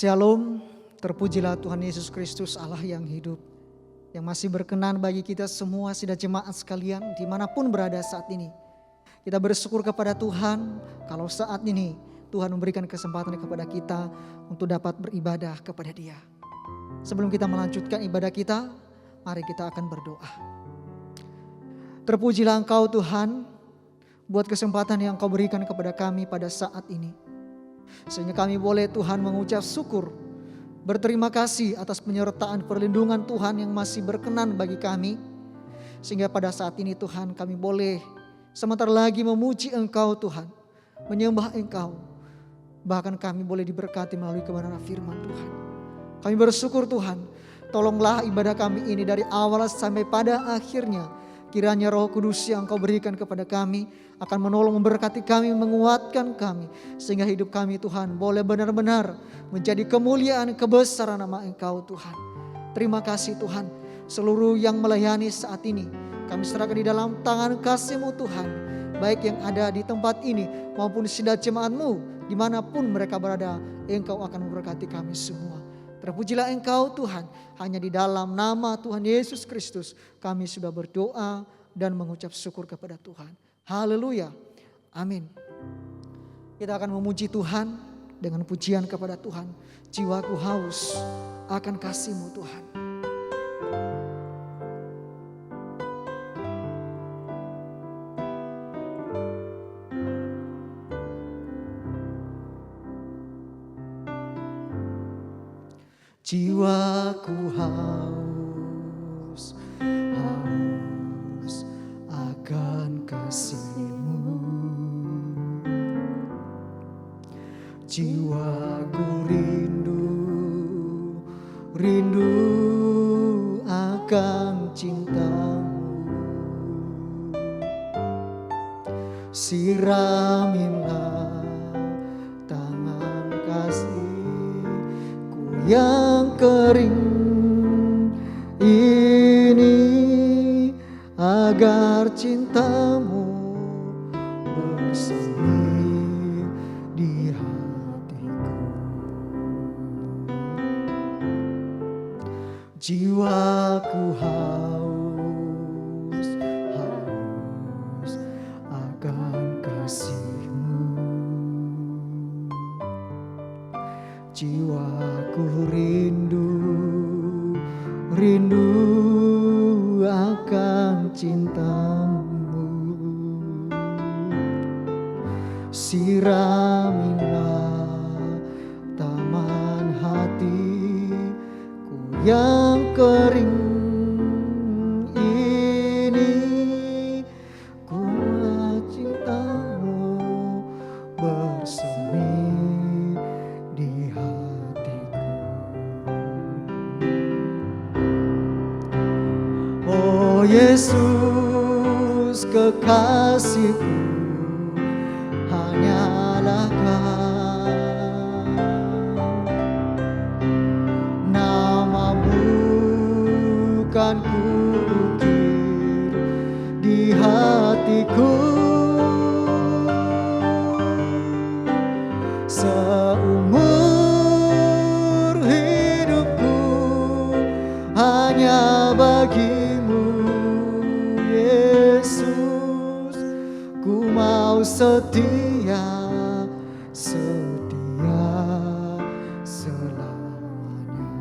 Shalom, terpujilah Tuhan Yesus Kristus Allah yang hidup, yang masih berkenan bagi kita semua sidang jemaat sekalian dimanapun berada saat ini. Kita bersyukur kepada Tuhan kalau saat ini Tuhan memberikan kesempatan kepada kita untuk dapat beribadah kepada Dia. Sebelum kita melanjutkan ibadah kita, mari kita akan berdoa. Terpujilah Engkau Tuhan buat kesempatan yang Engkau berikan kepada kami pada saat ini. Sehingga kami boleh Tuhan mengucap syukur, berterima kasih atas penyertaan perlindungan Tuhan yang masih berkenan bagi kami. Sehingga pada saat ini Tuhan kami boleh sebentar lagi memuji Engkau Tuhan, menyembah Engkau. Bahkan kami boleh diberkati melalui kebenaran firman Tuhan. Kami bersyukur Tuhan, tolonglah ibadah kami ini dari awal sampai pada akhirnya. Kiranya Roh Kudus yang Engkau berikan kepada kami akan menolong, memberkati kami, menguatkan kami. Sehingga hidup kami Tuhan boleh benar-benar menjadi kemuliaan, kebesaran nama Engkau Tuhan. Terima kasih Tuhan, seluruh yang melayani saat ini kami serahkan di dalam tangan kasih-Mu Tuhan. Baik yang ada di tempat ini maupun sidang jemaat-Mu dimanapun mereka berada, Engkau akan memberkati kami semua. Terpujilah Engkau Tuhan, hanya di dalam nama Tuhan Yesus Kristus kami sudah berdoa dan mengucap syukur kepada Tuhan. Haleluya, amin. Kita akan memuji Tuhan dengan pujian kepada Tuhan. Jiwaku haus akan kasih-Mu Tuhan. Jiwaku haus akan kasih-Mu. Jiwaku rindu akan cinta-Mu. Siramilah tangan kasih-Ku yang kering ini, agar cinta-Mu bersemi di hatiku. Jiwaku haus akan kasih-Mu. Jiwaku rindu akan cinta-Mu. Siramilah taman hatiku yang kering ini, guna cinta-Mu bersemi di hatiku. Oh Yesus kekasihku, hanyalah Kau. Nama-Mu kan kuukir di hatiku. ku mau setia, setia selamanya.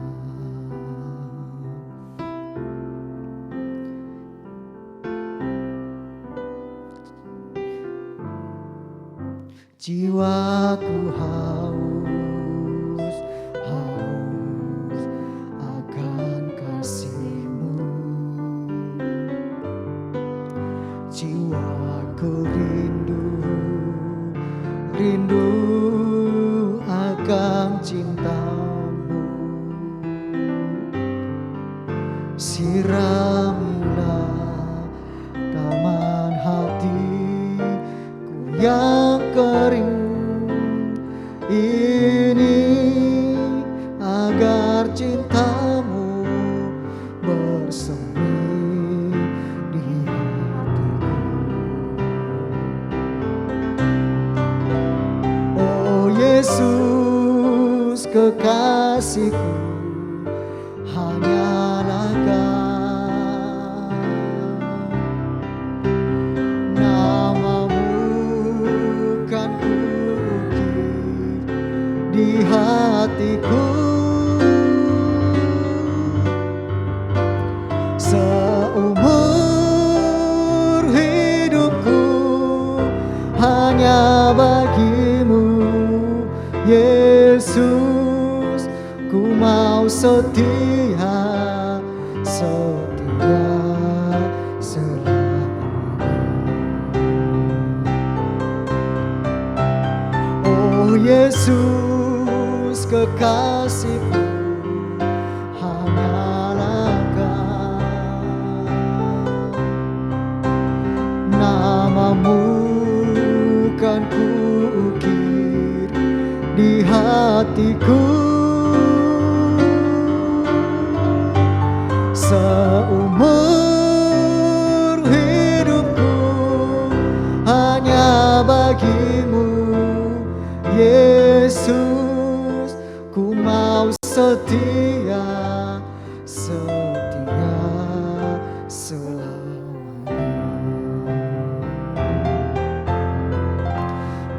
Jiwaku haus, haus akan kasih-Mu. Jiwaku rindu, rindu akan cinta-Mu. Siramilah taman hatiku yang kering ini, agar cinta-Mu bersemi di hatiku. Oh Yesus kekasihku, hanyalah Kau, nama-Mu kan kuukir di hatiku. Seumur hidupku hanya bagi-Mu, Yesus, ku mau setia, setia selamanya. Oh Yesus kekasihku, hanyalah Kau, nama-Mu kan kuukir di hatiku. Seumur hidupku hanya bagi-Mu, Yesus, ku mau setia, setia selamanya.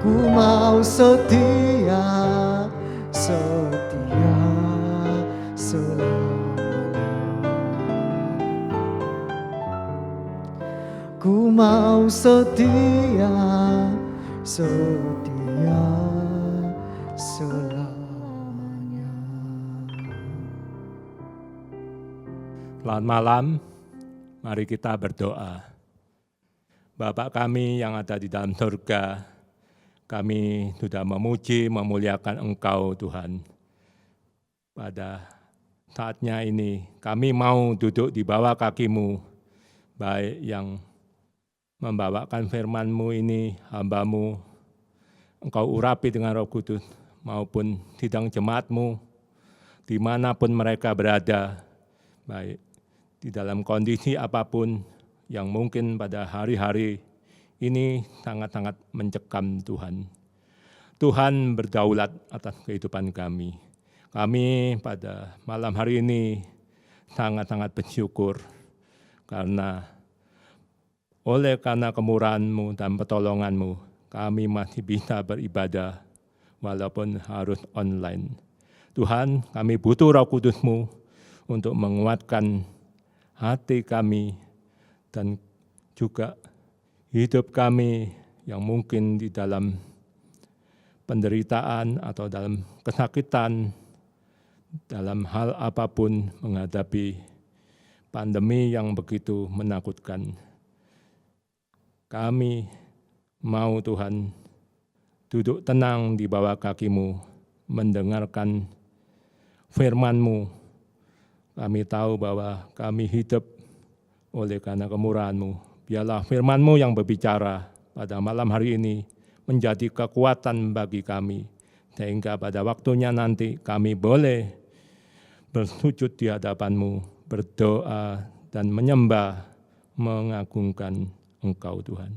Ku mau setia, setia selamanya. Ku mau setia, setia selamanya. Selamat malam, mari kita berdoa. Bapa kami yang ada di dalam surga, kami sudah memuji, memuliakan Engkau Tuhan. Pada saatnya ini kami mau duduk di bawah kaki-Mu, baik yang membawakan firman-Mu ini, hamba-Mu, Engkau urapi dengan Roh Kudus, maupun sidang jemaat-Mu, dimanapun mereka berada, baik di dalam kondisi apapun yang mungkin pada hari-hari ini sangat-sangat mencekam Tuhan. Tuhan berdaulat atas kehidupan kami. Kami pada malam hari ini sangat-sangat bersyukur karena karena kemurahan-Mu dan pertolongan-Mu, kami masih bisa beribadah walaupun harus online. Tuhan, kami butuh Roh Kudus-Mu untuk menguatkan hati kami dan juga hidup kami yang mungkin di dalam penderitaan atau dalam kesakitan, dalam hal apapun menghadapi pandemi yang begitu menakutkan. Kami mau Tuhan duduk tenang di bawah kaki-Mu, mendengarkan firman-Mu. Kami tahu bahwa kami hidup oleh karena kemurahan-Mu. Biarlah firman-Mu yang berbicara pada malam hari ini menjadi kekuatan bagi kami, sehingga pada waktunya nanti kami boleh bersujud di hadapan-Mu, berdoa dan menyembah, mengagungkan Engkau Tuhan.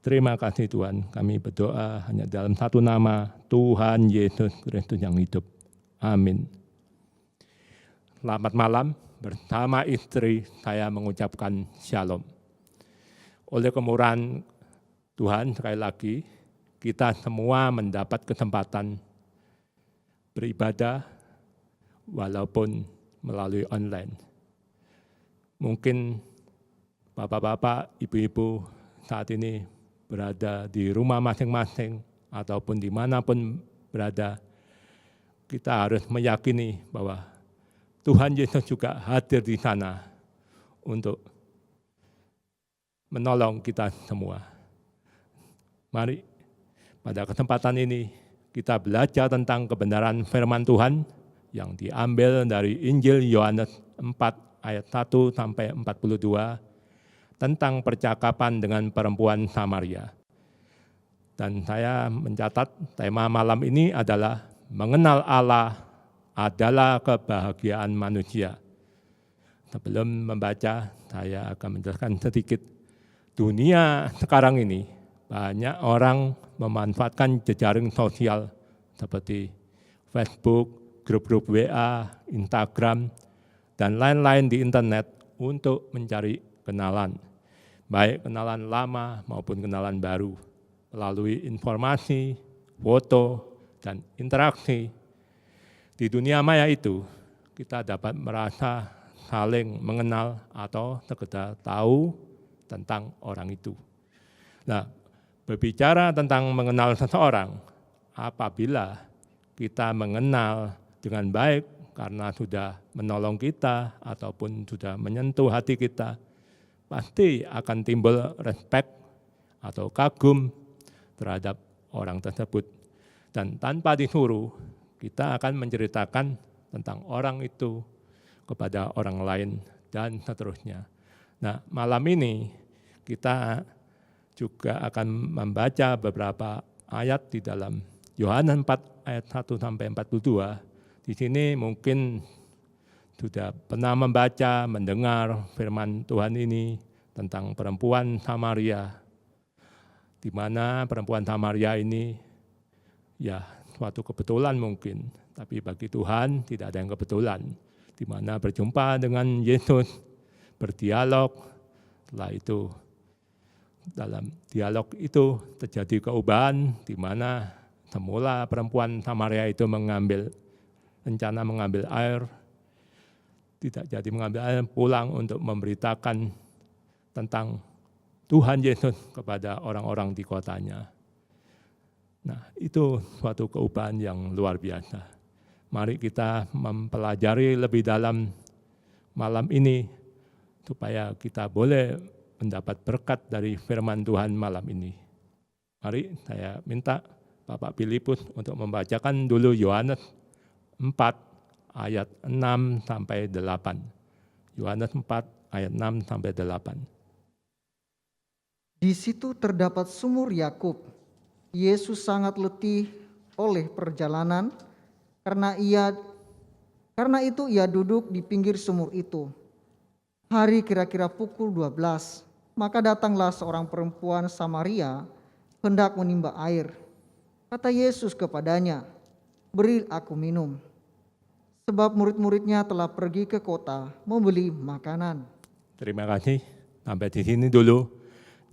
Terima kasih Tuhan, kami berdoa hanya dalam satu nama, Tuhan Yesus Kristus yang hidup. Amin. Selamat malam, bersama istri saya mengucapkan shalom. Oleh kemurahan Tuhan, sekali lagi kita semua mendapat kesempatan beribadah walaupun melalui online. Mungkin bapak-bapak, ibu-ibu saat ini berada di rumah masing-masing ataupun dimanapun berada, kita harus meyakini bahwa Tuhan Yesus juga hadir di sana untuk menolong kita semua. Mari pada kesempatan ini kita belajar tentang kebenaran firman Tuhan yang diambil dari Injil Yohanes 4 ayat 1 sampai 42 tentang percakapan dengan perempuan Samaria. Dan saya mencatat tema malam ini adalah mengenal Allah adalah kebahagiaan manusia. Sebelum membaca, saya akan menjelaskan sedikit. Dunia sekarang ini banyak orang memanfaatkan jejaring sosial seperti Facebook, grup-grup WA, Instagram, dan lain-lain di internet untuk mencari kenalan. Baik kenalan lama maupun kenalan baru. Melalui informasi, foto, dan interaksi. Di dunia maya itu, kita dapat merasa saling mengenal atau sekedar tahu tentang orang itu. Nah, berbicara tentang mengenal seseorang, apabila kita mengenal dengan baik karena sudah menolong kita ataupun sudah menyentuh hati kita, pasti akan timbul respek atau kagum terhadap orang tersebut. Dan tanpa disuruh, kita akan menceritakan tentang orang itu kepada orang lain dan seterusnya. Nah, malam ini kita juga akan membaca beberapa ayat di dalam Yohanes 4 ayat 1 sampai 42. Di sini mungkin sudah pernah membaca, mendengar firman Tuhan ini tentang perempuan Samaria, di mana perempuan Samaria ini ya suatu kebetulan mungkin, tapi bagi Tuhan tidak ada yang kebetulan, di mana berjumpa dengan Yesus, berdialog, setelah itu dalam dialog itu terjadi keubahan di mana semula perempuan Samaria itu rencana mengambil air, tidak jadi mengambil air, pulang untuk memberitakan tentang Tuhan Yesus kepada orang-orang di kotanya. Nah, itu suatu keubahan yang luar biasa. Mari kita mempelajari lebih dalam malam ini supaya kita boleh mendapat berkat dari firman Tuhan malam ini. Mari saya minta Bapak Filipus untuk membacakan dulu Yohanes 4 ayat 6 sampai 8. Yohanes 4 ayat 6 sampai 8. Di situ terdapat sumur Yakub. Yesus sangat letih oleh perjalanan, karena itu ia duduk di pinggir sumur itu. Hari kira-kira pukul 12, maka datanglah seorang perempuan Samaria hendak menimba air. Kata Yesus kepadanya, "Beri aku minum." Sebab murid-muridnya telah pergi ke kota membeli makanan. Terima kasih. Sampai di sini dulu.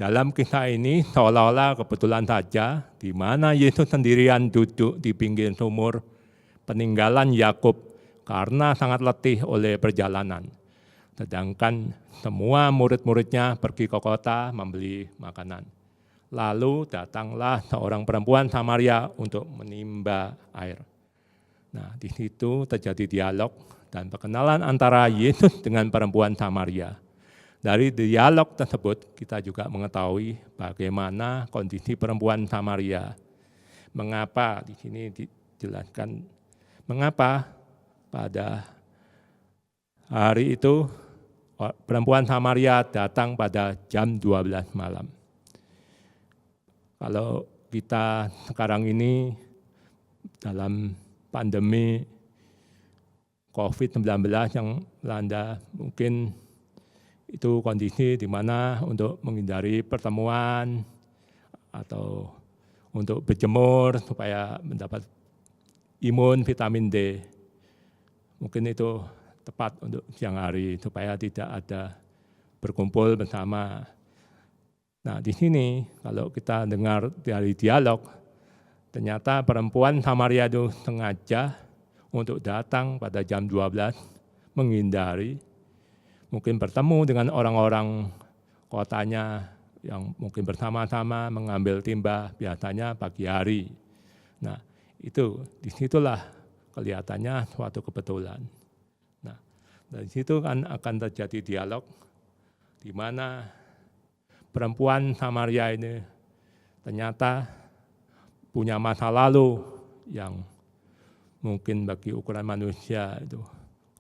Dalam kisah ini seolah-olah kebetulan saja di mana Yesus sendirian duduk di pinggir sumur peninggalan Yakub karena sangat letih oleh perjalanan. Sedangkan semua murid-muridnya pergi ke kota membeli makanan. Lalu datanglah seorang perempuan Samaria untuk menimba air. Nah, di situ terjadi dialog dan perkenalan antara Yesus dengan perempuan Samaria. Dari dialog tersebut kita juga mengetahui bagaimana kondisi perempuan Samaria. Mengapa di sini dijelaskan mengapa pada hari itu perempuan Samaria datang pada jam 12 malam. Kalau kita sekarang ini dalam pandemi COVID-19 yang melanda, mungkin itu kondisi di mana untuk menghindari pertemuan atau untuk berjemur supaya mendapat imun vitamin D. Mungkin itu tepat untuk siang hari supaya tidak ada berkumpul bersama. Nah, di sini kalau kita dengar dari dialog, ternyata perempuan Samaria itu sengaja untuk datang pada jam 12, menghindari, mungkin bertemu dengan orang-orang kotanya yang mungkin bersama-sama mengambil timba biasanya pagi hari. Nah, itu disitulah kelihatannya suatu kebetulan. Nah, dari situ kan akan terjadi dialog di mana perempuan Samaria ini ternyata punya masa lalu yang mungkin bagi ukuran manusia itu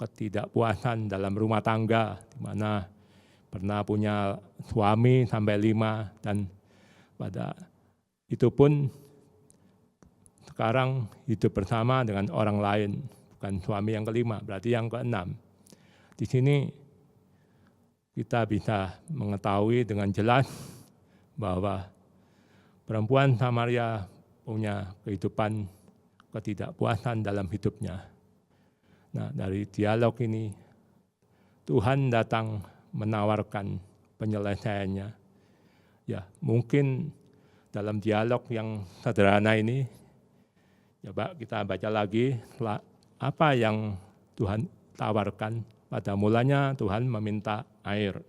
ketidakpuasan dalam rumah tangga, di mana pernah punya suami sampai 5 dan pada itu pun sekarang hidup bersama dengan orang lain, bukan suami yang kelima, berarti yang keenam. Di sini kita bisa mengetahui dengan jelas bahwa perempuan Samaria punya kehidupan ketidakpuasan dalam hidupnya. Nah, dari dialog ini Tuhan datang menawarkan penyelesaiannya. Ya, mungkin dalam dialog yang sederhana ini, coba kita baca lagi apa yang Tuhan tawarkan. Pada mulanya Tuhan meminta air.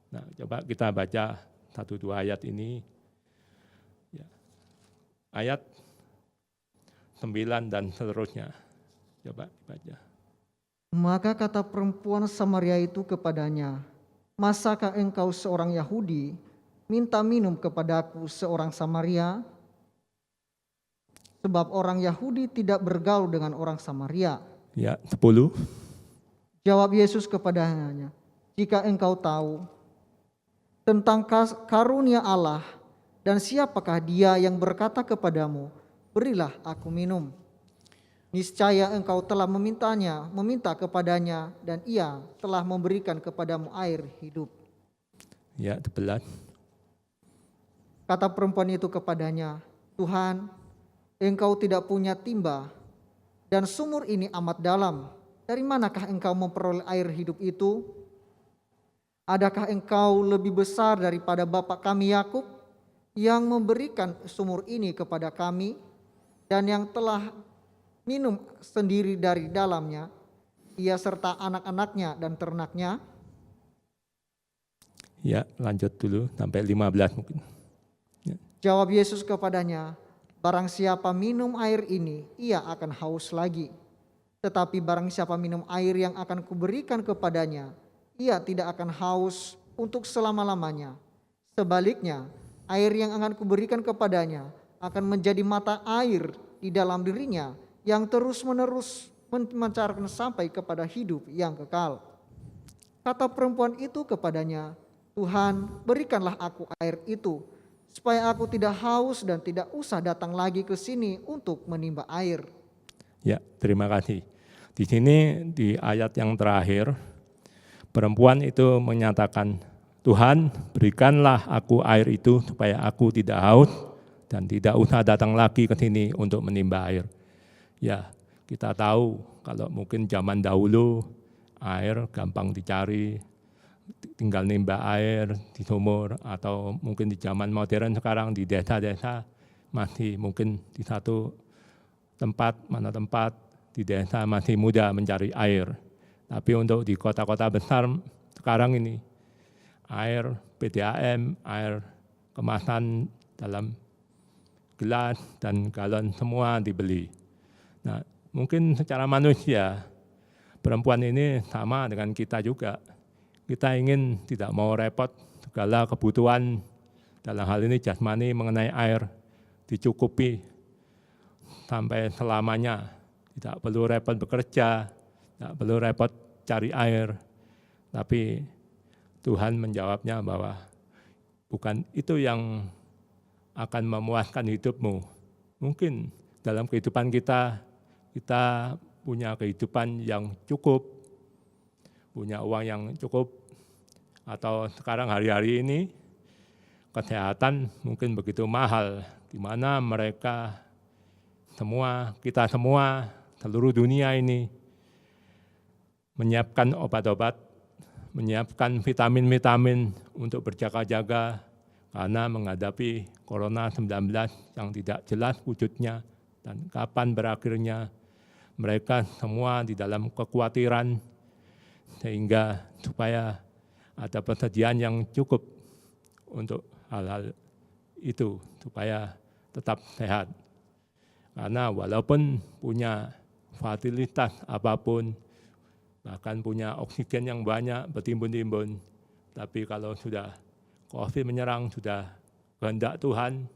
Nah, coba kita baca 1-2 ayat ini. Ya. Ayat 9 dan seterusnya. Coba baca. Maka kata perempuan Samaria itu kepadanya, masakah engkau seorang Yahudi minta minum kepadaku seorang Samaria? Sebab orang Yahudi tidak bergaul dengan orang Samaria. Ya, 10. Jawab Yesus kepadanya, jika engkau tahu tentang karunia Allah dan siapakah dia yang berkata kepadamu, berilah aku minum. Niscaya engkau telah meminta kepadanya dan ia telah memberikan kepadamu air hidup. Ya, 11. Kata perempuan itu kepadanya, Tuhan, engkau tidak punya timba dan sumur ini amat dalam. Dari manakah engkau memperoleh air hidup itu? Adakah engkau lebih besar daripada bapa kami Yakub yang memberikan sumur ini kepada kami dan yang telah minum sendiri dari dalamnya, ia serta anak-anaknya dan ternaknya? Ya, lanjut dulu sampai 15 mungkin. Ya. Jawab Yesus kepadanya, barang siapa minum air ini, ia akan haus lagi. Tetapi barang siapa minum air yang akan kuberikan kepadanya, ia tidak akan haus untuk selama-lamanya. Sebaliknya, air yang akan kuberikan kepadanya akan menjadi mata air di dalam dirinya yang terus-menerus memancarkan sampai kepada hidup yang kekal. Kata perempuan itu kepadanya, Tuhan, berikanlah aku air itu, supaya aku tidak haus dan tidak usah datang lagi ke sini untuk menimba air. Ya, terima kasih. Di sini di ayat yang terakhir, perempuan itu menyatakan, Tuhan berikanlah aku air itu supaya aku tidak haus dan tidak usah datang lagi ke sini untuk menimba air. Ya, kita tahu kalau mungkin zaman dahulu air gampang dicari, tinggal nimba air di sumur, atau mungkin di zaman modern sekarang di desa-desa masih mungkin di satu tempat di desa masih mudah mencari air. Tapi untuk di kota-kota besar sekarang ini air PDAM, air kemasan dalam gelas dan galon semua dibeli. Nah, mungkin secara manusia perempuan ini sama dengan kita juga. Kita ingin tidak mau repot, segala kebutuhan dalam hal ini jasmani mengenai air dicukupi sampai selamanya. Tidak perlu repot bekerja, tidak perlu repot cari air. Tapi Tuhan menjawabnya bahwa bukan itu yang akan memuaskan hidupmu. Mungkin dalam kehidupan kita punya kehidupan yang cukup, punya uang yang cukup, atau sekarang hari-hari ini kesehatan mungkin begitu mahal, di mana mereka semua, kita semua, seluruh dunia ini menyiapkan obat-obat, menyiapkan vitamin-vitamin untuk berjaga-jaga karena menghadapi Corona 19 yang tidak jelas wujudnya dan kapan berakhirnya. Mereka semua di dalam kekhawatiran, sehingga supaya ada persediaan yang cukup untuk hal-hal itu, supaya tetap sehat. Karena walaupun punya fasilitas apapun, bahkan punya oksigen yang banyak bertimbun-timbun, tapi kalau sudah COVID menyerang, sudah kehendak Tuhan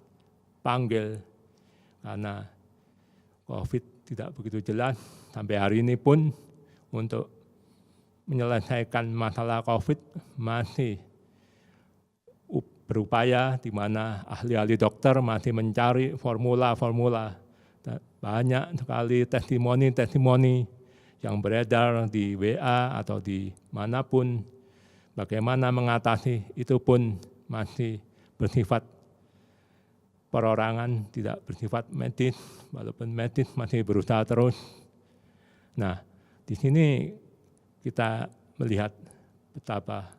panggil, karena COVID tidak begitu jelas sampai hari ini pun untuk menyelesaikan masalah COVID masih berupaya, di mana ahli-ahli dokter masih mencari formula-formula. Banyak sekali testimoni-testimoni yang beredar di WA atau di manapun, bagaimana mengatasi itu pun masih bersifat perorangan, tidak bersifat medis, walaupun medis masih berusaha terus. Nah, di sini kita melihat betapa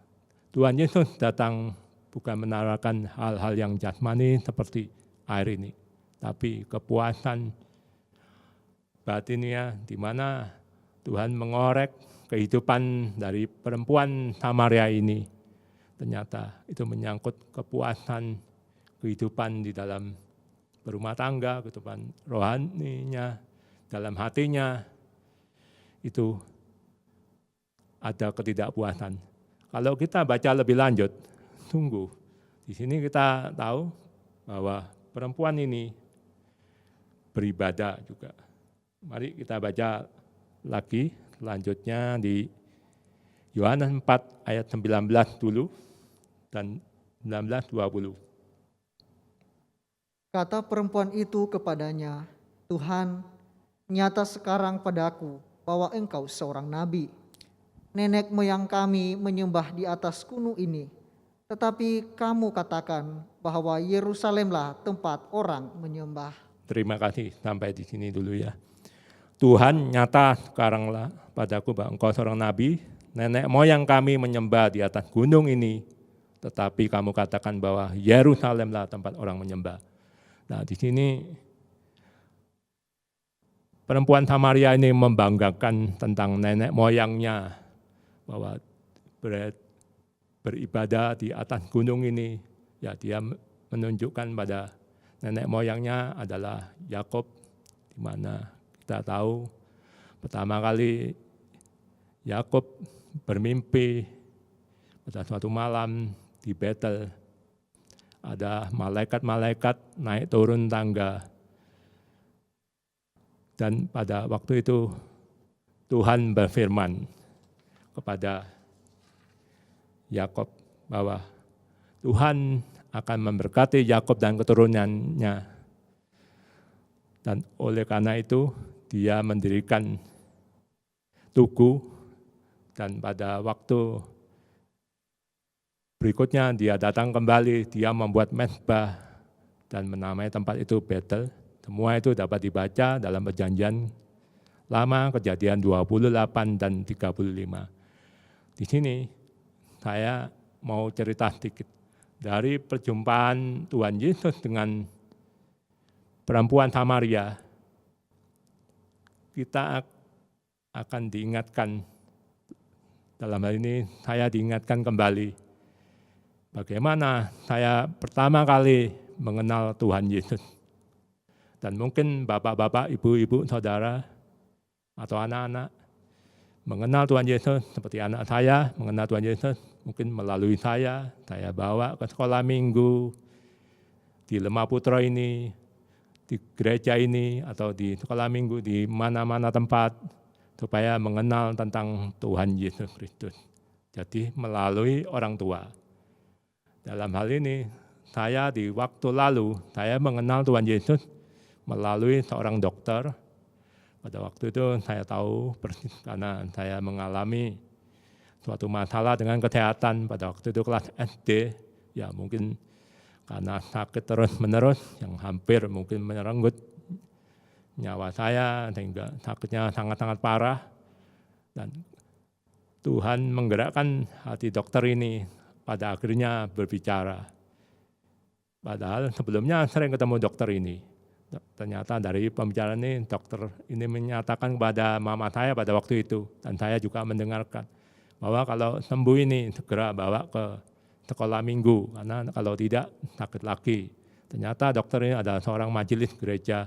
Tuhan Yesus datang bukan menawarkan hal-hal yang jasmani seperti air ini, tapi kepuasan batinnya, di mana Tuhan mengorek kehidupan dari perempuan Samaria ini. Ternyata itu menyangkut kepuasan kehidupan di dalam berumah tangga, kehidupan rohaninya, dalam hatinya, itu ada ketidakpuasan. Kalau kita baca lebih lanjut, sungguh di sini kita tahu bahwa perempuan ini beribadah juga. Mari kita baca lagi selanjutnya di Yohanes 4 ayat 19 dulu dan 19-20. Kata perempuan itu kepadanya, Tuhan, nyata sekarang padaku bahwa engkau seorang nabi. Nenek moyang kami menyembah di atas gunung ini, tetapi kamu katakan bahwa Yerusalemlah tempat orang menyembah. Terima kasih, sampai di sini dulu ya. Tuhan, nyata sekaranglah padaku bahwa engkau seorang nabi. Nenek moyang kami menyembah di atas gunung ini, tetapi kamu katakan bahwa Yerusalemlah tempat orang menyembah. Nah, di sini perempuan Samaria ini membanggakan tentang nenek moyangnya, bahwa beribadah di atas gunung ini. Ya, dia menunjukkan pada nenek moyangnya adalah Yakub, di mana kita tahu pertama kali Yakub bermimpi pada suatu malam di Betel, ada malaikat-malaikat naik turun tangga. Dan pada waktu itu Tuhan berfirman kepada Yakub bahwa Tuhan akan memberkati Yakub dan keturunannya. Dan oleh karena itu dia mendirikan tugu, dan pada waktu berikutnya dia datang kembali, dia membuat mezbah dan menamai tempat itu Betel. Semua itu dapat dibaca dalam Perjanjian Lama, Kejadian 28 dan 35. Di sini saya mau cerita sedikit dari perjumpaan Tuhan Yesus dengan perempuan Samaria. Kita akan diingatkan, dalam hal ini saya diingatkan kembali bagaimana saya pertama kali mengenal Tuhan Yesus. Dan mungkin bapak-bapak, ibu-ibu, saudara, atau anak-anak mengenal Tuhan Yesus seperti anak saya mengenal Tuhan Yesus, mungkin melalui saya bawa ke sekolah minggu, di Lemah Putra ini, di gereja ini, atau di sekolah minggu, di mana-mana tempat, supaya mengenal tentang Tuhan Yesus Kristus. Jadi melalui orang tua. Dalam hal ini, saya di waktu lalu, saya mengenal Tuhan Yesus melalui seorang dokter. Pada waktu itu saya tahu persis karena saya mengalami suatu masalah dengan kesehatan pada waktu itu kelas SD. Ya mungkin karena sakit terus-menerus yang hampir mungkin menyerenggut nyawa saya, sehingga sakitnya sangat-sangat parah. Dan Tuhan menggerakkan hati dokter ini pada akhirnya berbicara Padahal sebelumnya sering ketemu dokter ini. Ternyata dari pembicaraan ini dokter ini menyatakan kepada mama saya pada waktu itu, dan saya juga mendengarkan bahwa kalau sembuh ini segera bawa ke sekolah minggu, karena kalau tidak sakit lagi. Ternyata dokter ini adalah seorang majelis gereja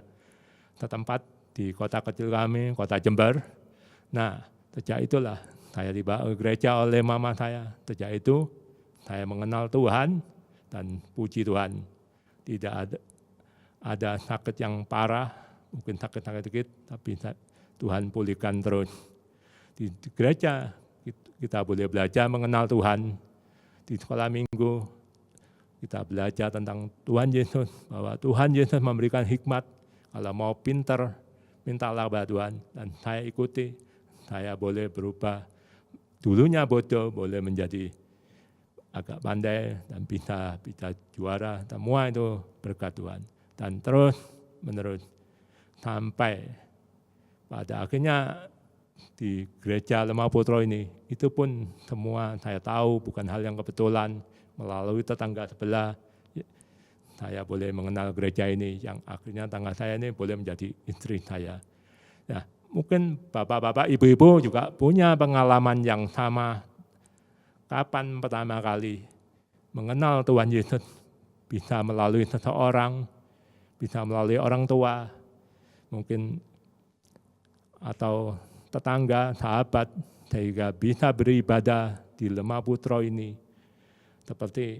setempat di kota kecil kami, kota Jember. Nah, sejak itulah saya dibawa ke gereja oleh mama saya. Sejak itu saya mengenal Tuhan, dan puji Tuhan tidak ada sakit yang parah, mungkin sakit-sakit dikit, tapi Tuhan pulihkan terus. Di gereja kita boleh belajar mengenal Tuhan. Di sekolah minggu kita belajar tentang Tuhan Yesus, bahwa Tuhan Yesus memberikan hikmat. Kalau mau pinter, mintalah kepada Tuhan, dan saya ikuti. Saya boleh berubah, dulunya bodoh boleh menjadi agak pandai dan bisa juara. Semua itu berkat Tuhan. Dan terus menerus sampai pada akhirnya di gereja Lemah Putro ini, itu pun semua saya tahu bukan hal yang kebetulan. Melalui tetangga sebelah saya boleh mengenal gereja ini, yang akhirnya tetangga saya ini boleh menjadi istri saya. Nah, mungkin bapak-bapak, ibu-ibu juga punya pengalaman yang sama. Kapan pertama kali mengenal Tuhan Yesus? Bisa melalui seseorang, bisa melalui orang tua, mungkin atau tetangga, sahabat, sehingga bisa beribadah di Lemah Putro ini. Seperti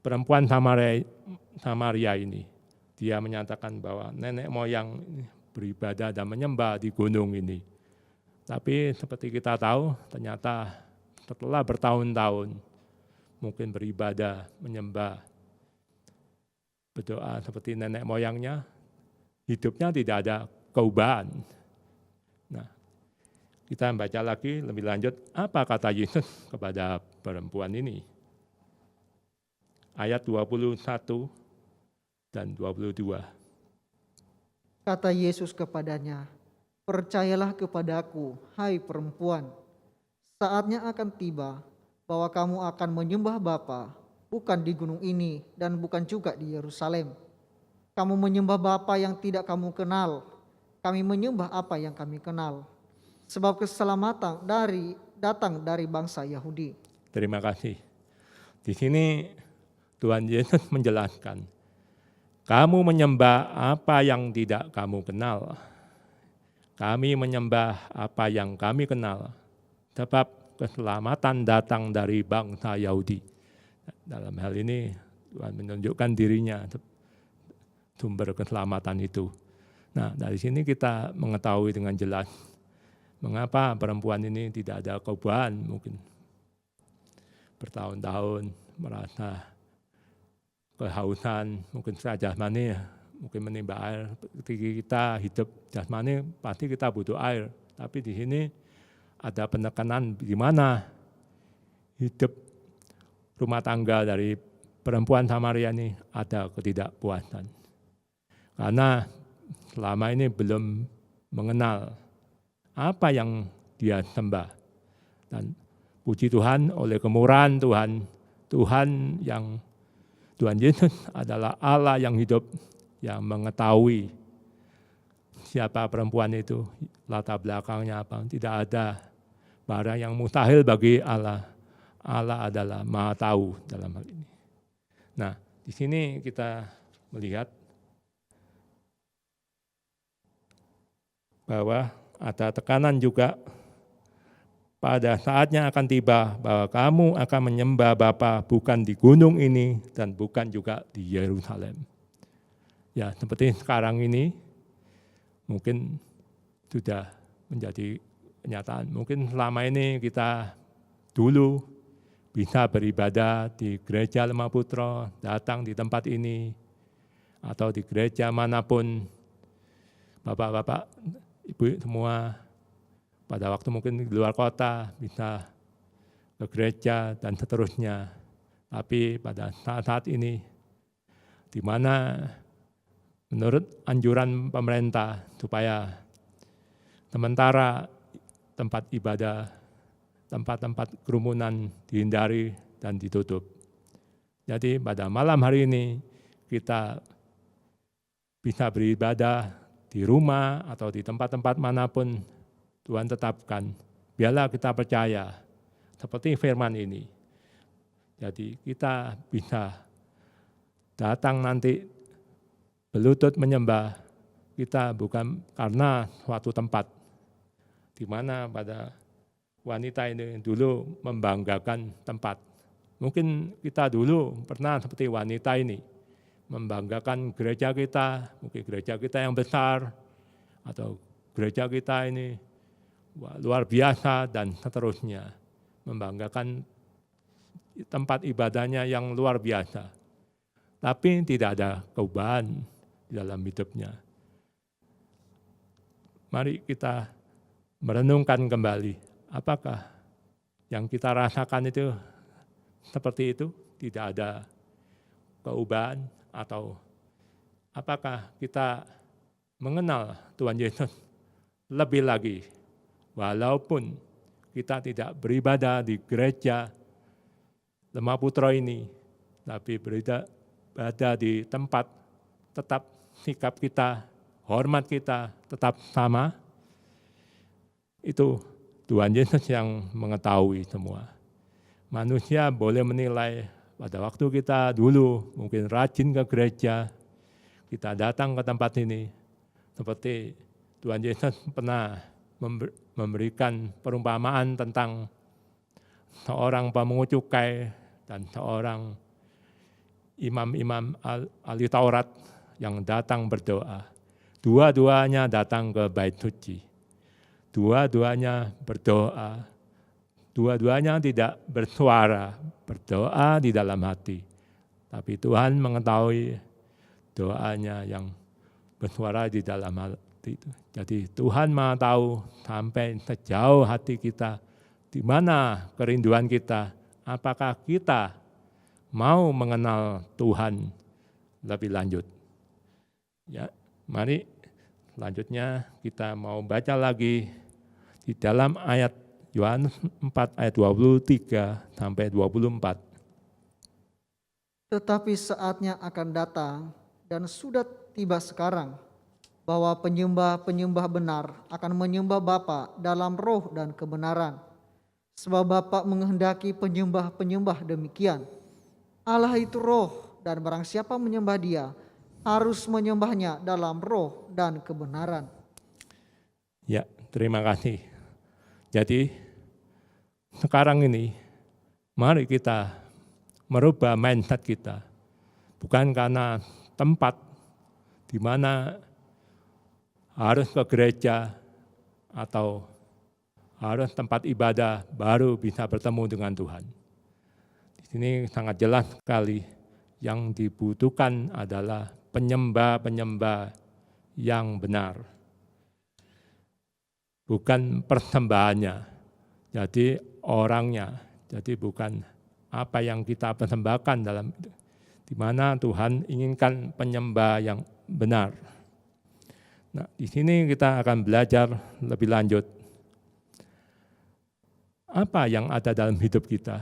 perempuan Samaria ini, dia menyatakan bahwa nenek moyang beribadah dan menyembah di gunung ini. Tapi seperti kita tahu, ternyata setelah bertahun-tahun mungkin beribadah, menyembah, berdoa seperti nenek moyangnya, hidupnya tidak ada perubahan. Nah, kita baca lagi lebih lanjut, apa kata Yesus kepada perempuan ini. Ayat 21 dan 22. Kata Yesus kepadanya, percayalah kepadaku, hai perempuan, saatnya akan tiba bahwa kamu akan menyembah Bapa, bukan di gunung ini dan bukan juga di Yerusalem. Kamu menyembah Bapa yang tidak kamu kenal, kami menyembah apa yang kami kenal. Sebab keselamatan datang dari bangsa Yahudi. Terima kasih. Di sini Tuhan Yesus menjelaskan, kamu menyembah apa yang tidak kamu kenal. Kami menyembah apa yang kami kenal. Sebab keselamatan datang dari bangsa Yahudi. Dalam hal ini Tuhan menunjukkan dirinya sumber keselamatan itu. Nah, dari sini kita mengetahui dengan jelas mengapa perempuan ini tidak ada perubahan, mungkin bertahun-tahun merasa kehausan, mungkin secara jasmani, mungkin menimba air. Ketika kita hidup jasmani pasti kita butuh air, tapi di sini ada penekanan di mana hidup rumah tangga dari perempuan Samaria ini ada ketidakpuasan. Karena selama ini belum mengenal apa yang dia sembah. Dan puji Tuhan, oleh kemurahan Tuhan, Tuhan Yesus adalah Allah yang hidup, yang mengetahui siapa perempuan itu, latar belakangnya apa. Tidak ada barang yang mustahil bagi Allah. Allah adalah Maha Tahu dalam hal ini. Nah, di sini kita melihat bahwa ada tekanan juga, pada saatnya akan tiba bahwa kamu akan menyembah Bapa bukan di gunung ini dan bukan juga di Yerusalem. Ya, seperti sekarang ini mungkin sudah menjadi kenyataan. Mungkin selama ini kita dulu bisa beribadah di gereja Lemah Putro, datang di tempat ini, atau di gereja manapun, bapak-bapak, ibu semua, pada waktu mungkin di luar kota bisa ke gereja dan seterusnya. Tapi pada saat-saat ini, di mana menurut anjuran pemerintah supaya sementara tempat ibadah, tempat-tempat kerumunan dihindari dan ditutup. Jadi pada malam hari ini kita bisa beribadah di rumah atau di tempat-tempat manapun Tuhan tetapkan. Biarlah kita percaya seperti firman ini. Jadi kita bisa datang nanti berlutut menyembah kita bukan karena suatu tempat di mana pada wanita ini dulu membanggakan tempat. Mungkin kita dulu pernah seperti wanita ini, membanggakan gereja kita, mungkin gereja kita yang besar, atau gereja kita ini luar biasa dan seterusnya. Membanggakan tempat ibadahnya yang luar biasa. Tapi tidak ada perubahan di dalam hidupnya. Mari kita merenungkan kembali, apakah yang kita rasakan itu seperti itu? Tidak ada perubahan, atau apakah kita mengenal Tuhan Yesus lebih lagi, walaupun kita tidak beribadah di gereja Lemah Putra ini, tapi beribadah di tempat, tetap sikap kita, hormat kita tetap sama. Itu Tuhan Yesus yang mengetahui semua. Manusia boleh menilai pada waktu kita dulu mungkin rajin ke gereja, kita datang ke tempat ini, seperti Tuhan Yesus pernah memberikan perumpamaan tentang seorang pemungut cukai dan seorang imam-imam ahli Taurat yang datang berdoa. Dua-duanya datang ke bait suci. Dua-duanya berdoa. Dua-duanya tidak bersuara, berdoa di dalam hati. Tapi Tuhan mengetahui doanya yang bersuara di dalam hati itu. Jadi Tuhan Maha tahu sampai sejauh hati kita, di mana kerinduan kita, apakah kita mau mengenal Tuhan lebih lanjut. Ya, mari selanjutnya kita mau baca lagi di dalam ayat Yohanes 4 ayat 23 sampai 24. Tetapi saatnya akan datang dan sudah tiba sekarang bahwa penyembah-penyembah benar akan menyembah Bapa dalam roh dan kebenaran. Sebab Bapa menghendaki penyembah-penyembah demikian. Allah itu roh, dan barang siapa menyembah Dia harus menyembahnya dalam roh dan kebenaran. Ya, terima kasih. Jadi sekarang ini mari kita merubah mindset kita. Bukan karena tempat di mana harus ke gereja atau harus tempat ibadah baru bisa bertemu dengan Tuhan. Di sini sangat jelas sekali yang dibutuhkan adalah penyembah-penyembah yang benar. Bukan persembahannya, jadi orangnya. Jadi bukan apa yang kita persembahkan dalam itu. Di mana Tuhan inginkan penyembah yang benar. Nah, di sini kita akan belajar lebih lanjut. Apa yang ada dalam hidup kita?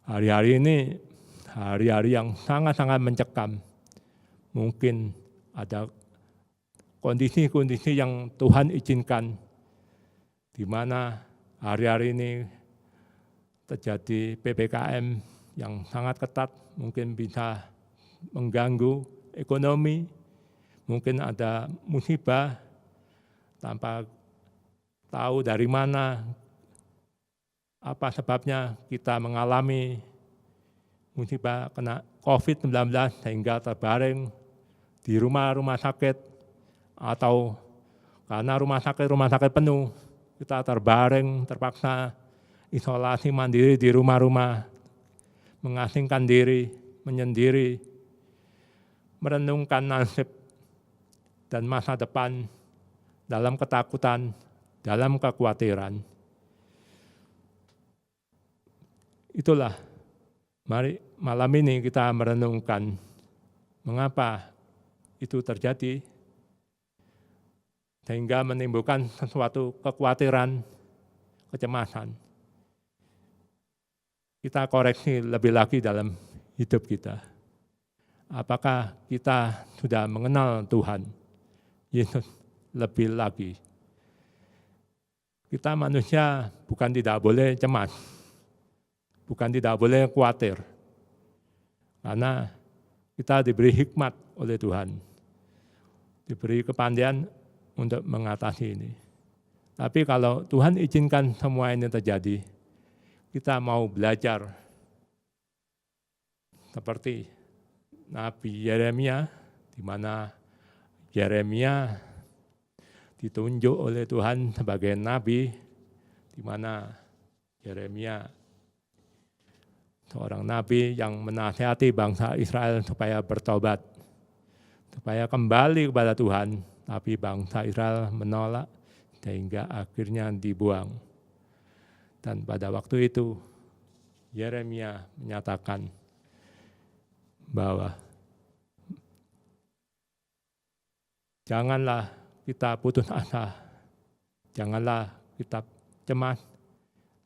Hari-hari ini hari-hari yang sangat-sangat mencekam. Mungkin ada kondisi-kondisi yang Tuhan izinkan, di mana hari-hari ini terjadi PPKM yang sangat ketat, mungkin bisa mengganggu ekonomi, mungkin ada musibah tanpa tahu dari mana, apa sebabnya kita mengalami musibah kena COVID-19 sehingga terbaring di rumah-rumah sakit, atau karena rumah sakit penuh, kita terbaring, terpaksa isolasi mandiri di rumah-rumah, mengasingkan diri, menyendiri, merenungkan nasib dan masa depan dalam ketakutan, dalam kekhawatiran. Itulah, mari malam ini kita merenungkan mengapa itu terjadi, sehingga menimbulkan sesuatu kekhawatiran, kecemasan. Kita koreksi lebih lagi dalam hidup kita. apakah kita sudah mengenal Tuhan Yesus lebih lagi? Kita manusia bukan tidak boleh cemas, bukan tidak boleh khawatir, karena kita diberi hikmat oleh Tuhan, diberi kepandaian untuk mengatasi ini. Tapi kalau Tuhan izinkan semua ini terjadi, kita mau belajar seperti Nabi Yeremia, di mana Yeremia ditunjuk oleh Tuhan sebagai nabi, di mana Yeremia seorang nabi yang menasihati bangsa Israel supaya bertobat, supaya kembali kepada Tuhan, tapi bangsa Israel menolak sehingga akhirnya dibuang. Dan pada waktu itu Yeremia menyatakan bahwa janganlah kita putus asa, janganlah kita cemas,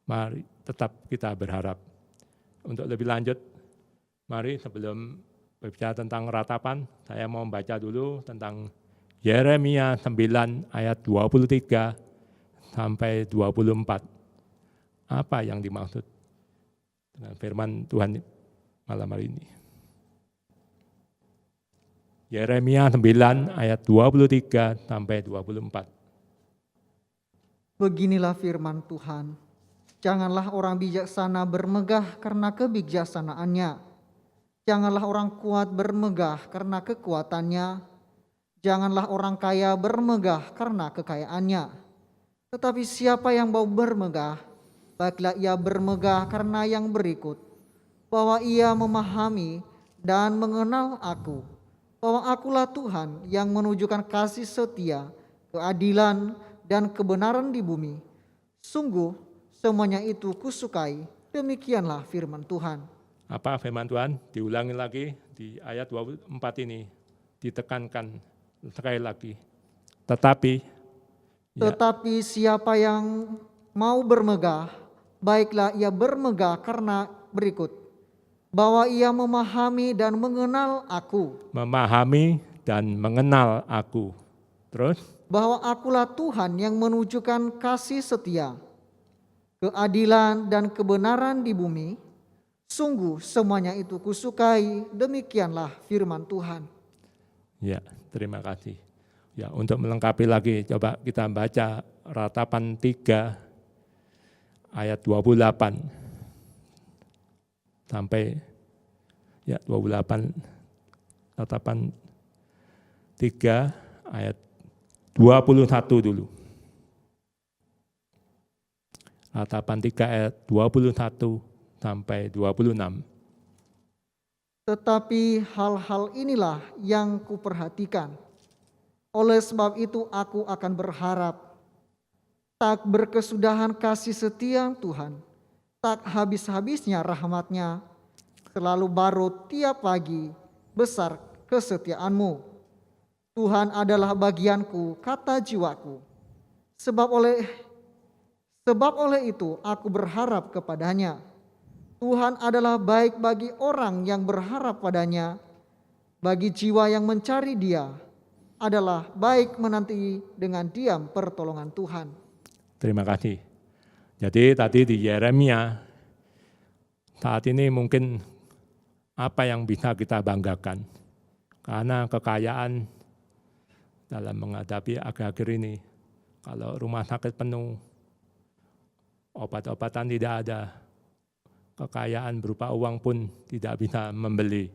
mari tetap kita berharap. Untuk lebih lanjut, mari sebelum berbicara tentang ratapan, saya mau membaca dulu tentang Yeremia 9 ayat 23 sampai 24. Apa yang dimaksud dengan firman Tuhan malam hari ini? Yeremia 9 ayat 23 sampai 24. Beginilah firman Tuhan. Janganlah orang bijaksana bermegah karena kebijaksanaannya. Janganlah orang kuat bermegah karena kekuatannya. Janganlah orang kaya bermegah karena kekayaannya. Tetapi siapa yang mau bermegah, baiklah ia bermegah karena yang berikut, bahwa ia memahami dan mengenal aku, bahwa akulah Tuhan yang menunjukkan kasih setia, keadilan, dan kebenaran di bumi. Sungguh semuanya itu kusukai. Demikianlah firman Tuhan. Apa firman Tuhan? Diulangi lagi di ayat 24 ini. Ditekankan sekali lagi. Tetapi siapa yang mau bermegah, baiklah ia bermegah karena berikut, bahwa ia memahami dan mengenal aku. Memahami dan mengenal aku. Terus? Bahwa akulah Tuhan yang menunjukkan kasih setia, keadilan dan kebenaran di bumi. Sungguh semuanya itu kusukai. Demikianlah firman Tuhan. Ya, terima kasih. Ya, untuk melengkapi lagi, coba kita baca Ratapan 3 ayat 28 sampai 28, Ratapan 3 ayat 21 dulu. Ratapan 3 ayat 21 sampai 26. Tetapi hal-hal inilah yang kuperhatikan. Oleh sebab itu aku akan berharap. Tak berkesudahan kasih setia Tuhan, tak habis-habisnya rahmat-Nya, selalu baru tiap pagi, besar kesetiaan-Mu. Tuhan adalah bagianku, kata jiwaku. Sebab oleh itu aku berharap kepadanya. Tuhan adalah baik bagi orang yang berharap padanya. Bagi jiwa yang mencari Dia adalah baik menanti dengan diam pertolongan Tuhan. Terima kasih. Jadi tadi di Yeremia, saat ini mungkin apa yang bisa kita banggakan? Karena kekayaan dalam menghadapi akhir-akhir ini, kalau rumah sakit penuh, obat-obatan tidak ada, kekayaan berupa uang pun tidak bisa membeli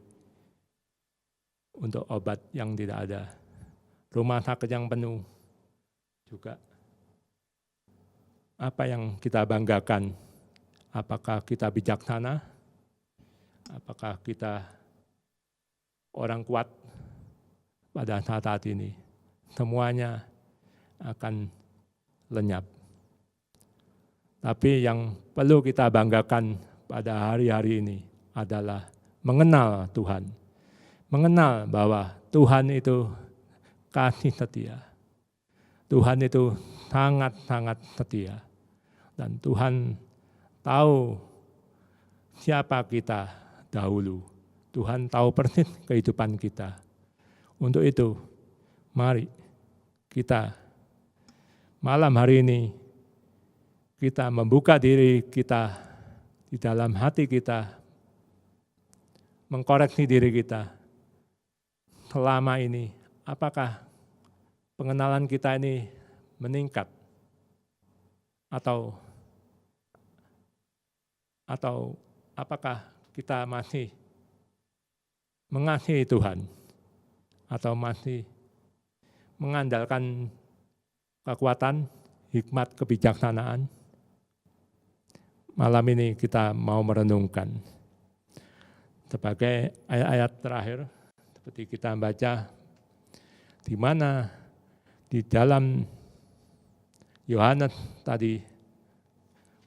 untuk obat yang tidak ada. Rumah sakit yang penuh juga. Apa yang kita banggakan? Apakah kita bijaksana? Apakah kita orang kuat pada saat ini? Semuanya akan lenyap. Tapi yang perlu kita banggakan pada hari-hari ini adalah mengenal Tuhan. Mengenal bahwa Tuhan itu kasih setia. Tuhan itu sangat-sangat setia. Dan Tuhan tahu siapa kita dahulu. Tuhan tahu persis kehidupan kita. Untuk itu, mari kita malam hari ini kita membuka diri kita di dalam hati kita, mengkoreksi diri kita. Selama ini, apakah pengenalan kita ini meningkat atau apakah kita masih mengasihi Tuhan atau masih mengandalkan kekuatan, hikmat, kebijaksanaan? Malam ini kita mau merenungkan sebagai ayat-ayat terakhir seperti kita baca, di mana di dalam Yohanes tadi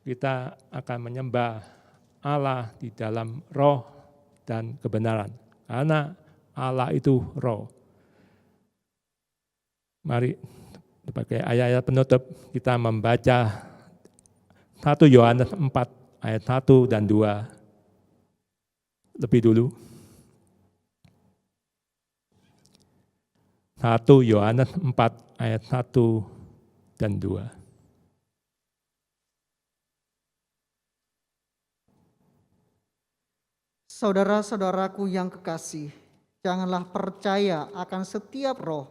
kita akan menyembah Allah di dalam roh dan kebenaran, karena Allah itu roh. Mari sebagai ayat-ayat penutup kita membaca 1 Yohanes 4 ayat 1 dan 2 lebih dulu. 1 Yohanes 4 ayat 1 dan 2. Saudara-saudaraku yang kekasih, janganlah percaya akan setiap roh,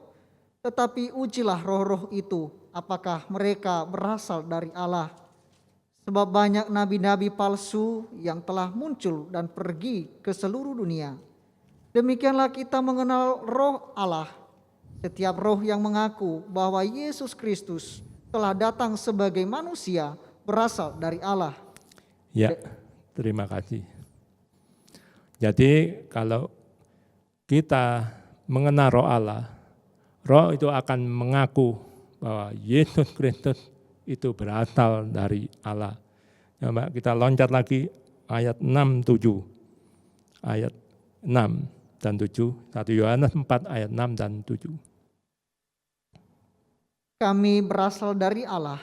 tetapi ujilah roh-roh itu, apakah mereka berasal dari Allah. Sebab banyak nabi-nabi palsu yang telah muncul dan pergi ke seluruh dunia. Demikianlah kita mengenal roh Allah. Setiap roh yang mengaku bahwa Yesus Kristus telah datang sebagai manusia berasal dari Allah. Ya, terima kasih. Jadi kalau kita mengenal roh Allah, roh itu akan mengaku bahwa Yesus Kristus itu berasal dari Allah. Coba kita loncat lagi ayat 6, 7. Ayat 6 dan 7, 1 Yohanes 4 ayat 6 dan 7. Kami berasal dari Allah.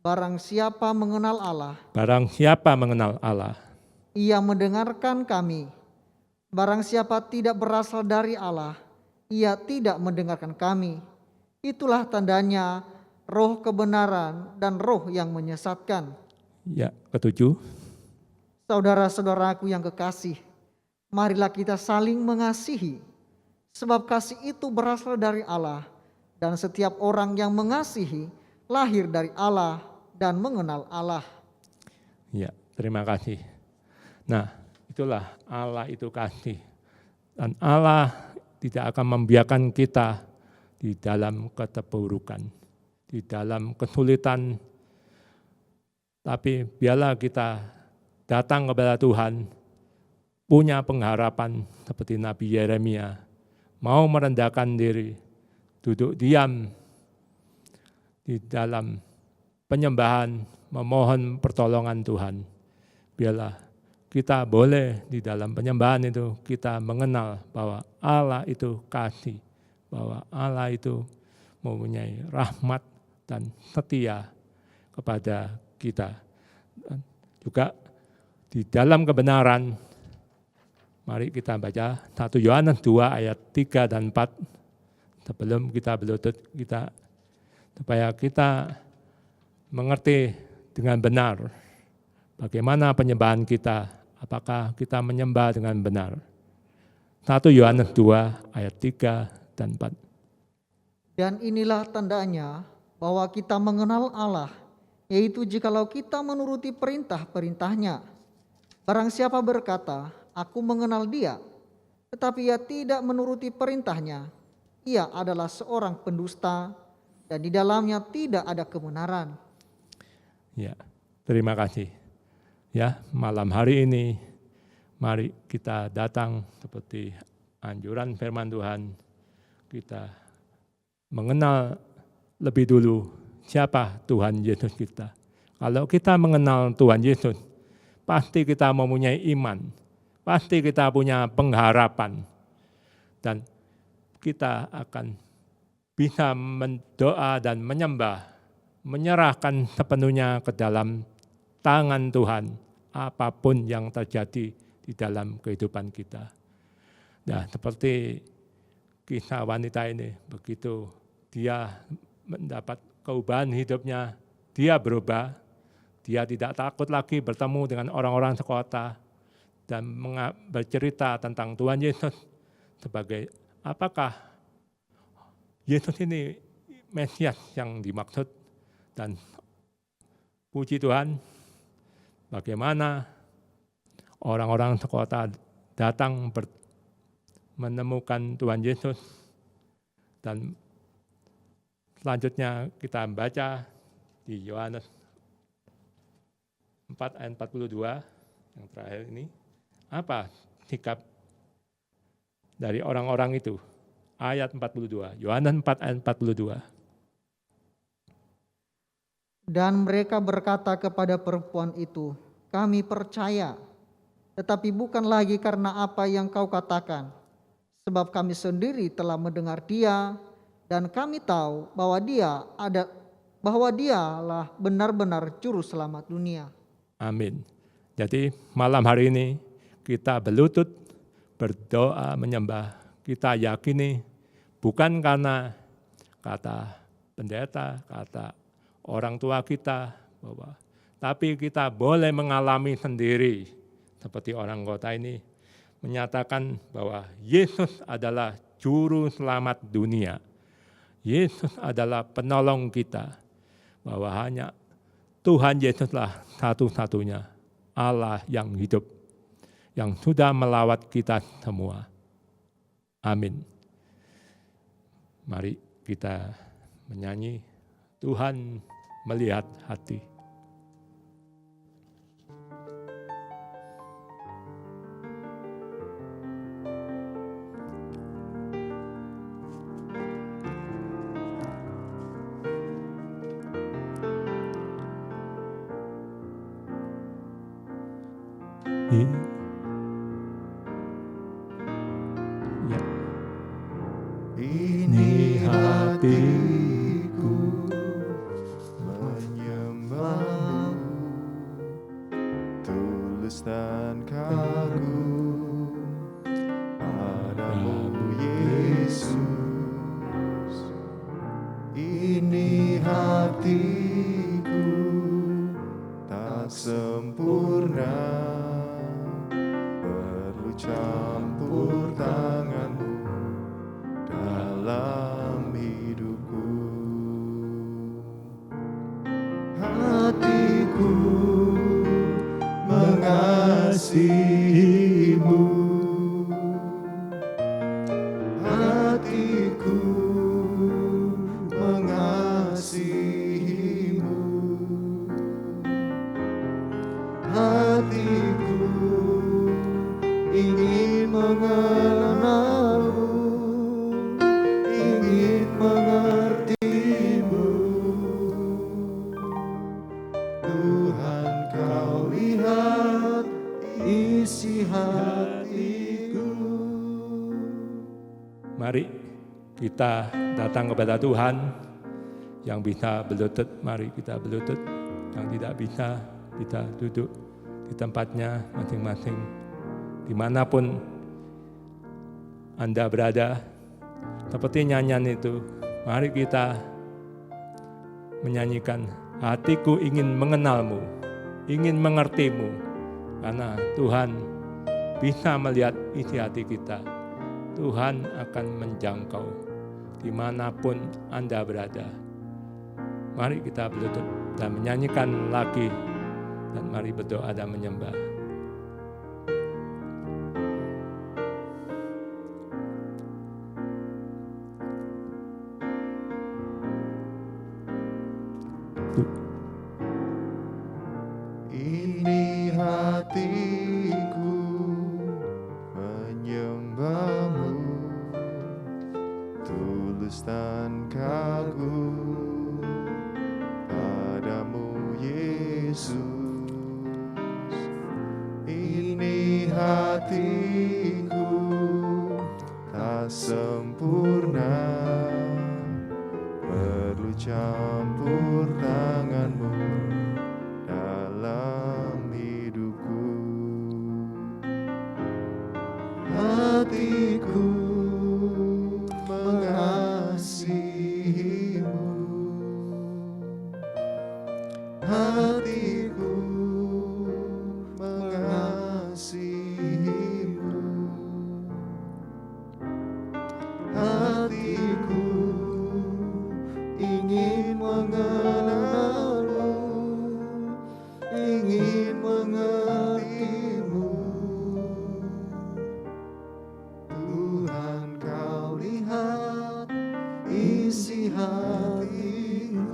Barang siapa mengenal Allah, Barang siapa mengenal Allah, ia mendengarkan kami. Barang siapa tidak berasal dari Allah, ia tidak mendengarkan kami. Itulah tandanya roh kebenaran dan roh yang menyesatkan. ya, ketujuh. Saudara-saudaraku yang kekasih, marilah kita saling mengasihi, sebab kasih itu berasal dari Allah, dan setiap orang yang mengasihi lahir dari Allah dan mengenal Allah. Ya, terima kasih. Nah, itulah Allah itu kasih. Dan Allah tidak akan membiarkan kita di dalam keterpurukan, di dalam kesulitan. Tapi biarlah kita datang kepada Tuhan, punya pengharapan seperti Nabi Yeremia, mau merendahkan diri, duduk diam di dalam penyembahan, memohon pertolongan Tuhan. Biarlah kita boleh di dalam penyembahan itu kita mengenal bahwa Allah itu kasih, bahwa Allah itu mempunyai rahmat dan setia kepada kita. Dan juga di dalam kebenaran, mari kita baca 1 Yohanes 2 ayat 3 dan 4 sebelum kita berlutut, kita supaya kita mengerti dengan benar bagaimana penyembahan kita, apakah kita menyembah dengan benar. 1 Yohanes 2 ayat 3 dan 4. Dan inilah tandanya bahwa kita mengenal Allah, yaitu jikalau kita menuruti perintah-perintahnya. Barang siapa berkata, aku mengenal dia, tetapi ia tidak menuruti perintahnya, ia adalah seorang pendusta, dan di dalamnya tidak ada kebenaran. Ya, terima kasih. Ya, malam hari ini mari kita datang seperti anjuran firman Tuhan, kita mengenal lebih dulu siapa Tuhan Yesus kita. Kalau kita mengenal Tuhan Yesus, pasti kita mempunyai iman, pasti kita punya pengharapan, dan kita akan bisa mendoa dan menyembah, menyerahkan sepenuhnya ke dalam tangan Tuhan, apapun yang terjadi di dalam kehidupan kita. Nah, seperti kisah wanita ini, begitu dia mendapat perubahan hidupnya, dia berubah, dia tidak takut lagi bertemu dengan orang-orang sekota dan bercerita tentang Tuhan Yesus sebagai apakah Yesus ini Mesias yang dimaksud. Dan puji Tuhan, bagaimana orang-orang sekota datang menemukan Tuhan Yesus. Dan selanjutnya kita baca di Yohanes 4 ayat 42 yang terakhir ini. Apa sikap dari orang-orang itu? Ayat 42, Yohanes 4 ayat 42. Dan mereka berkata kepada perempuan itu, kami percaya, tetapi bukan lagi karena apa yang kau katakan. Sebab kami sendiri telah mendengar dia, dan kami tahu bahwa dialah benar-benar juru selamat dunia. Amin. Jadi malam hari ini kita berlutut, berdoa, menyembah. Kita yakini bukan karena kata pendeta, kata orang tua kita, tapi kita boleh mengalami sendiri seperti orang kota ini menyatakan bahwa Yesus adalah juru selamat dunia. Yesus adalah penolong kita, bahwa hanya Tuhan Yesuslah satu-satunya Allah yang hidup, yang sudah melawat kita semua. Amin. Mari kita menyanyi, Tuhan melihat hati. Ya. Ini hatiku menyembahmu, tulus dan kagum padamu Yesus. Ini hatiku tak sempurna, perlu campur tanganmu dalam hidupku. Hatiku mengasihimu, hatiku mengasihimu, hatiku ingin mengenalmu, ingin mengertimu. Tuhan, kau lihat isi hatiku. Mari kita datang kepada Tuhan. Yang bisa berlutut, mari kita berlutut. Yang tidak bisa, kita duduk di tempatnya masing-masing. Dimanapun Anda berada, seperti nyanyian itu, mari kita menyanyikan, hatiku ingin mengenalmu, ingin mengertimu, karena Tuhan bisa melihat isi hati kita. Tuhan akan menjangkau dimanapun Anda berada. Mari kita berlutut dan menyanyikan lagi, dan mari berdoa dan menyembah. Ini hatiku menyembahmu, tulus dan kagum padamu Yesus. Ini hatiku tak sempurna, perlu campur tanganmu dalam hidupku. Hatiku isi hatiku.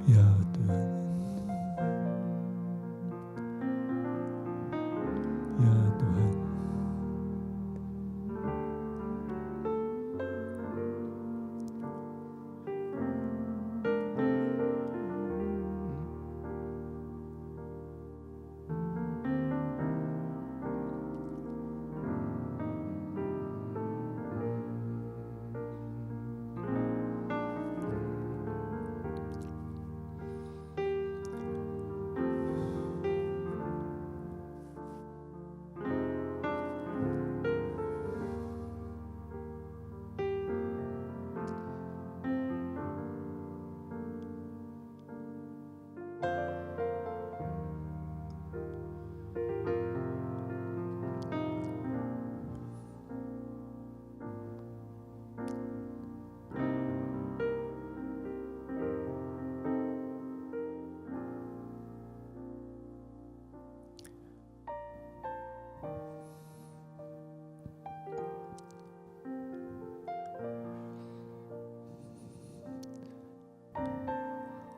Ya Tuhan. Ya Tuhan.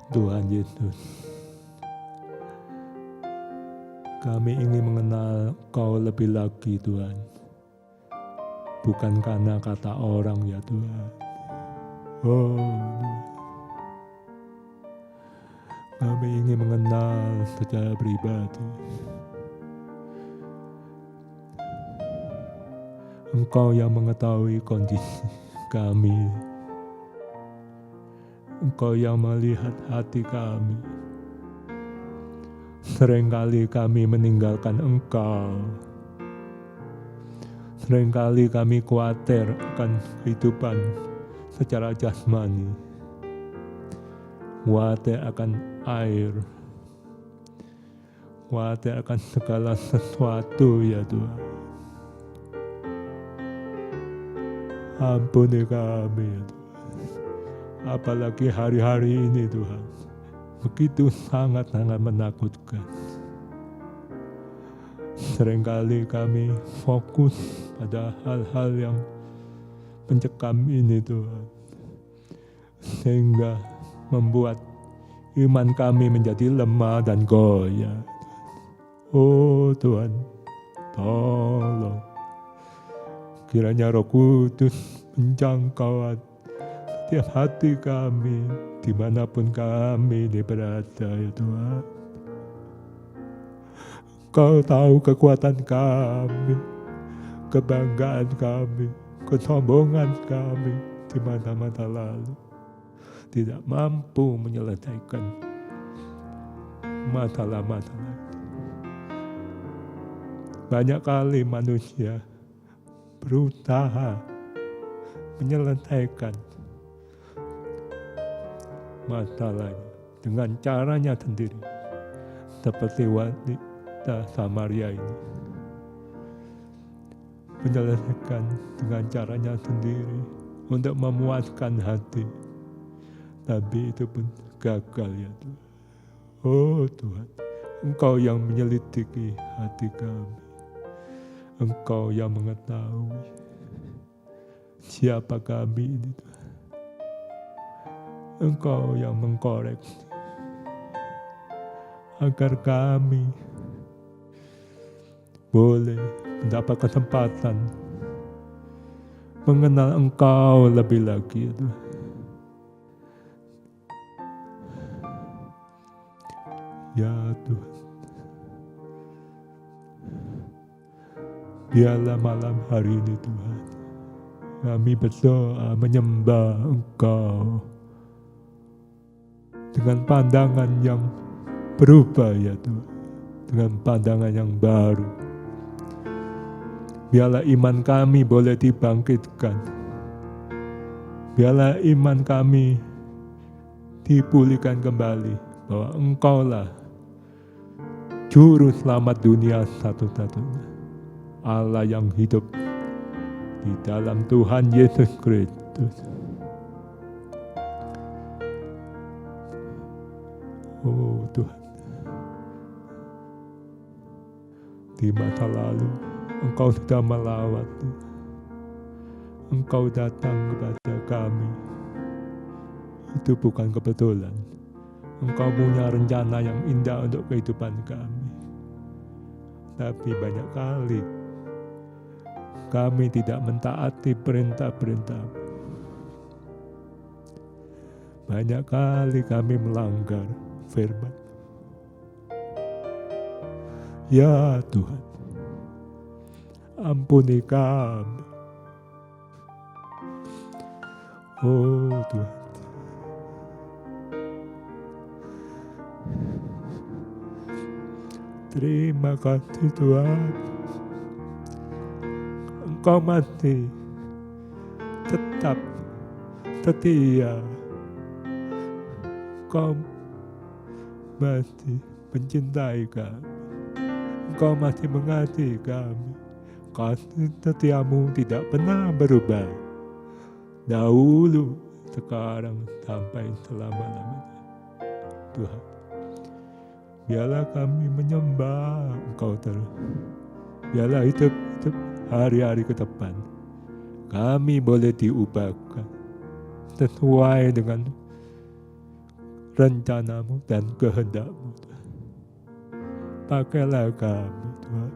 Tuhan Yesus, kami ingin mengenal Kau lebih lagi Tuhan, bukan karena kata orang ya Tuhan. Oh Tuhan. Kami ingin mengenal secara pribadi. Engkau yang mengetahui kondisi kami. Engkau yang melihat hati kami. Seringkali kami meninggalkan Engkau. Seringkali kami khawatir akan kehidupan secara jasmani. Khawatir akan air. Khawatir akan segala sesuatu ya Tuhan. Ampuni kami ya Tuhan. Apalagi hari-hari ini Tuhan, begitu sangat-sangat menakutkan. Seringkali kami fokus pada hal-hal yang mencekam ini Tuhan, sehingga membuat iman kami menjadi lemah dan goyah. Oh Tuhan, tolong kiranya Roh Kudus menjangkau setiap hati kami, dimanapun kami berada ya Tuhan. Kau tahu kekuatan kami, kebanggaan kami, kesombongan kami di masa-masa lalu. Tidak mampu menyelesaikan masalah-masalah. Banyak kali manusia berusaha menyelesaikan masalahnya dengan caranya sendiri, seperti wanita Samaria ini menyelesaikan dengan caranya sendiri untuk memuaskan hati, tapi itu pun gagal ya Tuhan. Oh Tuhan, Engkau yang menyelidiki hati kami, Engkau yang mengetahui siapa kami ini Tuhan. Engkau yang mengkoreksi agar kami boleh mendapat kesempatan mengenal Engkau lebih lagi Tuhan. Ya Tuhan, biarlah malam hari ini Tuhan, kami berdoa menyembah Engkau dengan pandangan yang berubah ya Tuhan, dengan pandangan yang baru. Biarlah iman kami boleh dibangkitkan. Biarlah iman kami dipulihkan kembali, bahwa Engkaulah Juru Selamat dunia satu-satunya, Allah yang hidup di dalam Tuhan Yesus Kristus. Tuhan. Di masa lalu Engkau sudah melawat Tuhan. Engkau datang kepada kami. Itu bukan kebetulan. Engkau punya rencana yang indah untuk kehidupan kami. Tapi banyak kali kami tidak mentaati perintah-perintah. Banyak kali kami melanggar firman. Ya Tuhan, ampuni kami. Oh Tuhan. Terima kasih Tuhan. Engkau masih tetap setia. Engkau masih mencintai kami. Engkau masih mengasihi kami. Kasih setiamu tidak pernah berubah. Dahulu, sekarang, sampai selama-lamanya. Tuhan, biarlah kami menyembah Engkau terus. Biarlah hidup hari-hari ke depan kami boleh diubahkan sesuai dengan rencanamu dan kehendakmu. Pakailah kami Tuhan.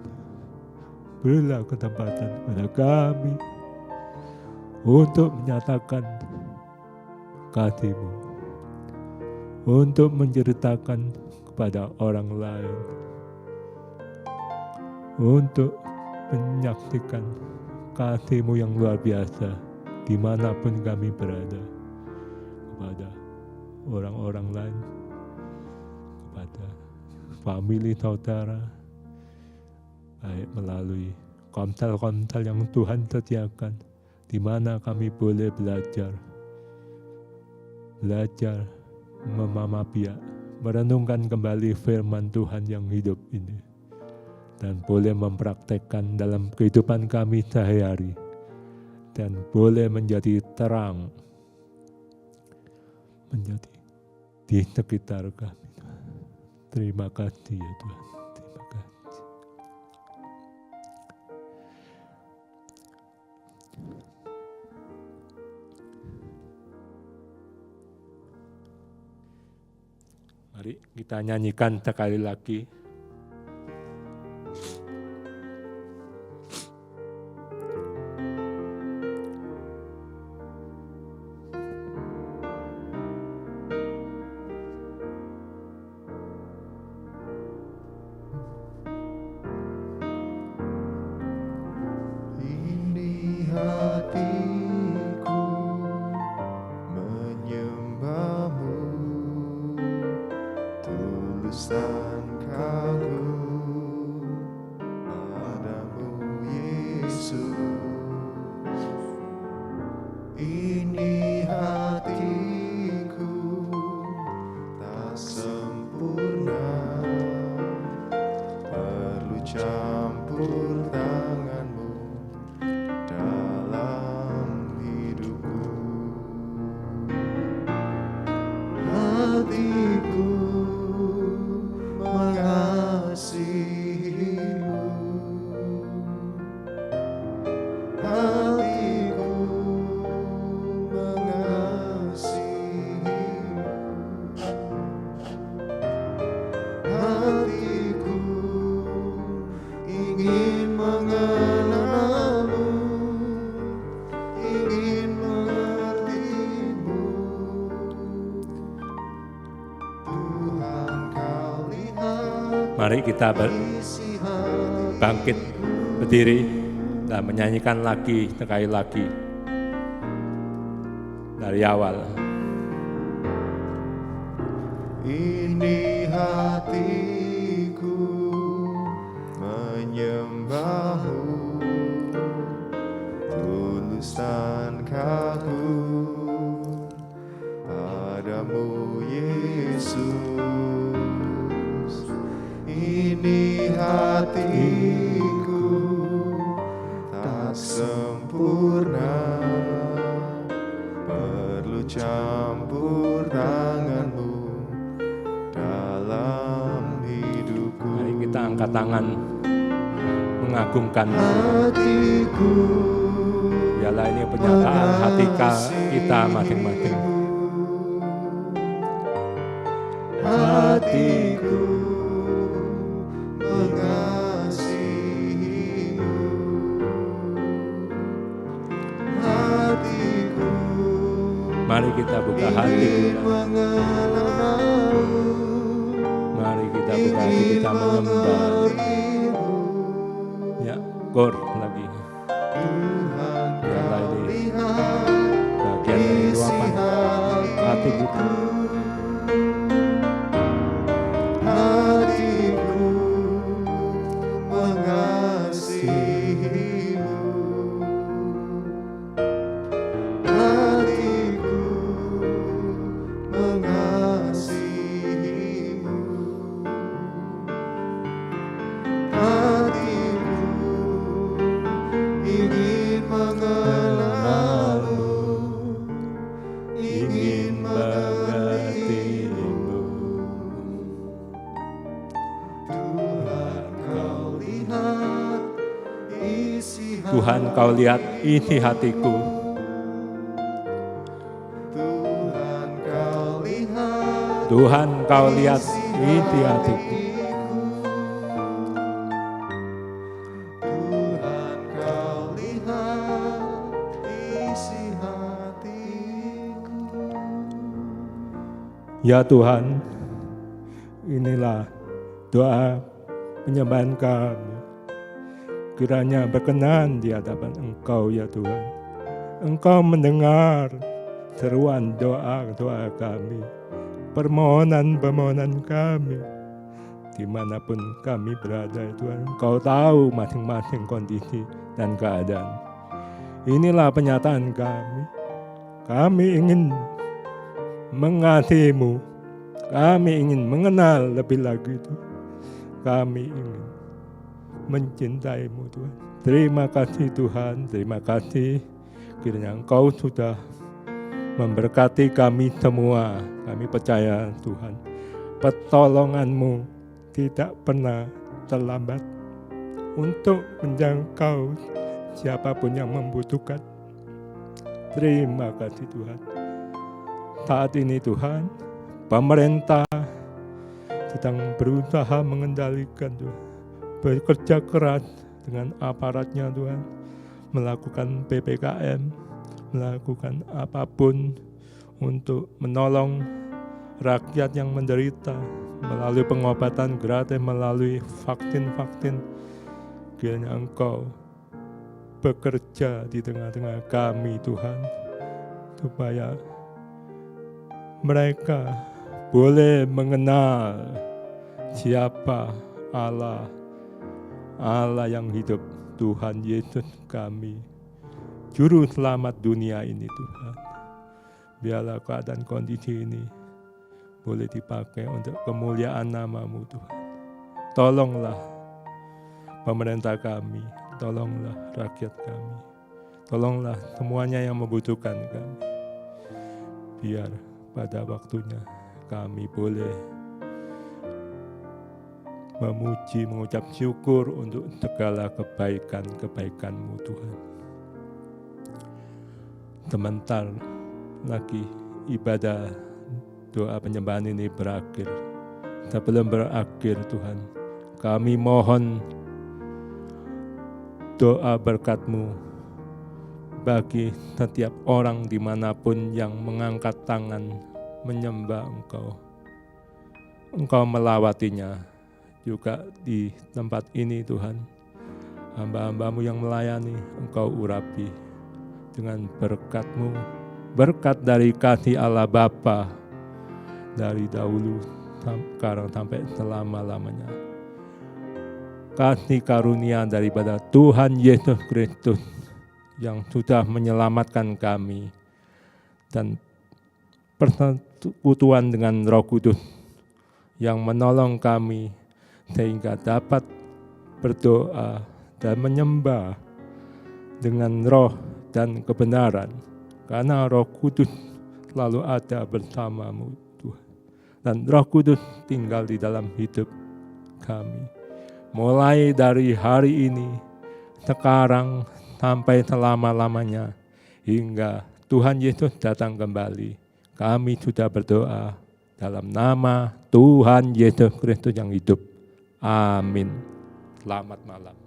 Berilah kesempatan kepada kami untuk menyatakan kasih-Mu, untuk menceritakan kepada orang lain, untuk menyaksikan kasih-Mu yang luar biasa dimanapun kami berada, kepada orang-orang lain, kepada famili saudara, baik melalui komsel-komsel yang Tuhan sediakan, di mana kami boleh belajar memamabiak, merenungkan kembali firman Tuhan yang hidup ini, dan boleh mempraktekkan dalam kehidupan kami sehari-hari, dan boleh menjadi terang menjadi di sekitar kami. Terima kasih ya Tuhan. Terima kasih. Mari kita nyanyikan sekali lagi. Ini hatiku menyembahmu, tulusan kagum padamu Yesus. Ini hatiku tak sempurna, perlu campur tanganmu dalam hidupku. Hatiku mengasihimu, hatiku mengasihimu, hatiku ingin mengenalmu, ingin mengertimu. Tuhan, kau lihat Mari kita isi hati. bangkit berdiri dan menyanyikan lagi sekali lagi dari awal. Ini hatiku menyembahmu, tulusan kagum padamu Yesus. Ini hatiku tak sempurna, perlu campur tanganmu dalam kita angkat tangan mengagungkan. hatiku Biarlah ini penyataan hati kita masing-masing. hatiku mengasihimu, hatiku Mari kita buka hati ingin kita. mengenalmu, Mari kita buka hati kita menyembah. mengertimu. Ya, gor lagi. Tuhan, Biarlah kau ini lihat bagian dari isi luapan hati kita. hatiku mengasihimu, hatiku mengasihimu, hatiku ingin mengenalmu, ingin mengertimu. Tuhan, kau lihat isi Tuhan, kau lihat isi hatiku. Tuhan, kau lihat Tuhan, kau lihat isi hatiku. Tuhan, kau lihat isi hatiku. Ya Tuhan, inilah doa penyembahan kami. Kiranya berkenan di hadapan Engkau ya Tuhan. Engkau mendengar seruan doa-doa kami, permohonan-permohonan kami. Dimanapun kami berada ya Tuhan, Engkau tahu masing-masing kondisi dan keadaan. Inilah penyataan kami. Kami ingin mengasihi-Mu. Kami ingin mengenal lebih lagi Tuhan. Kami ingin mencintai-Mu Tuhan. Terima kasih Tuhan, terima kasih kiranya Engkau sudah memberkati kami semua. Kami percaya Tuhan, pertolongan-Mu tidak pernah terlambat untuk menjangkau siapapun yang membutuhkan. Terima kasih Tuhan. Saat ini Tuhan, pemerintah sedang berusaha mengendalikan Tuhan, bekerja keras dengan aparatnya Tuhan, melakukan PPKM, melakukan apapun untuk menolong rakyat yang menderita melalui pengobatan gratis, melalui vaksin-vaksin. Kiranya Engkau bekerja di tengah-tengah kami Tuhan, supaya mereka boleh mengenal siapa Allah, Allah yang hidup, Tuhan Yesus kami, Juru Selamat dunia ini Tuhan. Biarlah keadaan kondisi ini boleh dipakai untuk kemuliaan nama-Mu Tuhan. Tolonglah pemerintah kami, tolonglah rakyat kami, tolonglah semuanya yang membutuhkan kami. Biar pada waktunya kami boleh memuji, mengucap syukur untuk segala kebaikan-kebaikan-Mu Tuhan. Sebentar lagi ibadah doa penyembahan ini berakhir. Sebelum berakhir Tuhan, kami mohon doa berkat-Mu bagi setiap orang dimanapun yang mengangkat tangan menyembah Engkau. Engkau melawatinya juga di tempat ini Tuhan. Hamba-hamba-Mu yang melayani, Engkau urapi dengan berkat-Mu, berkat dari kasih Allah Bapa dari dahulu sekarang sampai selama-lamanya. Kasih karunia daripada Tuhan Yesus Kristus yang sudah menyelamatkan kami, dan persekutuan dengan Roh Kudus yang menolong kami sehingga dapat berdoa dan menyembah dengan roh dan kebenaran, karena Roh Kudus selalu ada bersama-Mu Tuhan, dan Roh Kudus tinggal di dalam hidup kami. mulai dari hari ini, sekarang sampai selama-lamanya, hingga Tuhan Yesus datang kembali. Kami sudah berdoa dalam nama Tuhan Yesus Kristus yang hidup. Amin. Selamat malam.